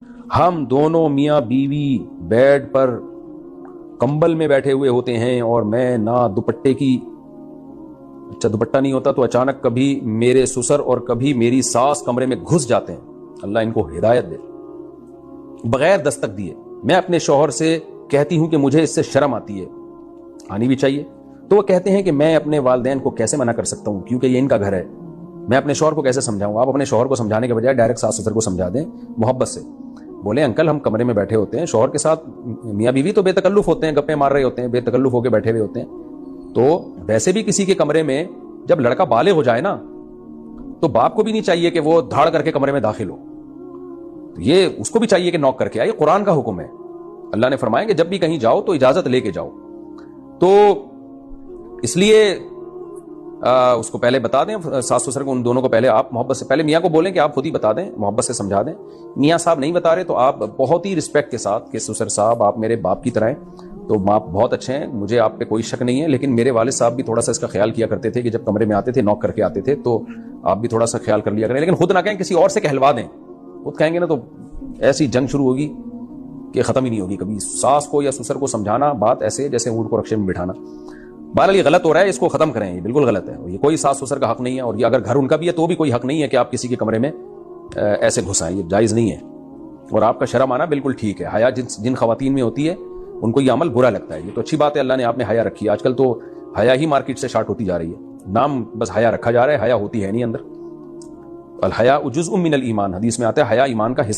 ہم دونوں میاں بیوی بیڈ پر کمبل میں بیٹھے ہوئے ہوتے ہیں اور میں نہ دوپٹے کی دوپٹہ نہیں ہوتا، تو اچانک کبھی میرے سسر اور کبھی میری ساس کمرے میں گھس جاتے ہیں، اللہ ان کو ہدایت دے، بغیر دستک دیے۔ میں اپنے شوہر سے کہتی ہوں کہ مجھے اس سے شرم آتی ہے، آنی بھی چاہیے، تو وہ کہتے ہیں کہ میں اپنے والدین کو کیسے منع کر سکتا ہوں کیونکہ یہ ان کا گھر ہے، میں اپنے شوہر کو کیسے سمجھاؤں؟ آپ اپنے شوہر کو سمجھانے کے بجائے ڈائریکٹ ساس سسر کو سمجھا دیں محبت سے، بولے انکل ہم کمرے میں بیٹھے ہوتے ہیں شوہر کے ساتھ، میاں بیوی تو بے تکلف ہوتے ہیں، گپیں مار رہے ہوتے ہیں، بے تکلف ہو کے بیٹھے ہوئے ہوتے ہیں، تو ویسے بھی کسی کے کمرے میں جب لڑکا بالغ ہو جائے نا تو باپ کو بھی نہیں چاہیے کہ وہ دھاڑ کر کے کمرے میں داخل ہو، تو یہ اس کو بھی چاہیے کہ نوک کر کے آئے، قرآن کا حکم ہے، اللہ نے فرمایا کہ جب بھی کہیں جاؤ تو اجازت لے کے جاؤ، تو اس لیے اس کو پہلے بتا دیں ساس سسر کو، ان دونوں کو پہلے آپ محبت سے، پہلے میاں کو بولیں کہ آپ خود ہی بتا دیں، محبت سے سمجھا دیں، میاں صاحب نہیں بتا رہے تو آپ بہت ہی رسپیکٹ کے ساتھ کہ سسر صاحب آپ میرے باپ کی طرح ہیں، تو آپ بہت اچھے ہیں، مجھے آپ پہ کوئی شک نہیں ہے، لیکن میرے والد صاحب بھی تھوڑا سا اس کا خیال کیا کرتے تھے کہ جب کمرے میں آتے تھے نوک کر کے آتے تھے، تو آپ بھی تھوڑا سا خیال کر لیا کریں، لیکن خود نہ کہیں، کسی اور سے کہلوا دیں، خود کہیں گے نا تو ایسی جنگ شروع ہوگی کہ ختم ہی نہیں ہوگی کبھی، ساس کو یا سسر کو سمجھانا بات ایسے جیسے اونٹ کو رکشے میں بٹھانا، بہرحال یہ غلط ہو رہا ہے، اس کو ختم کریں، یہ بالکل غلط ہے، یہ کوئی ساس سسر کا حق نہیں ہے، اور یہ اگر گھر ان کا بھی ہے تو بھی کوئی حق نہیں ہے کہ آپ کسی کے کمرے میں ایسے گھسائیں، یہ جائز نہیں ہے، اور آپ کا شرم آنا بالکل ٹھیک ہے، حیا جن خواتین میں ہوتی ہے ان کو یہ عمل برا لگتا ہے، یہ تو اچھی بات ہے، اللہ نے آپ نے حیا رکھی ہے، آج کل تو حیا ہی مارکیٹ سے شارٹ ہوتی جا رہی ہے، نام بس حیا رکھا جا رہا ہے، حیا ہوتی ہے نہیں اندر، الحیا جزء من الایمان، حدیث میں آتا ہے حیا ایمان کا حصہ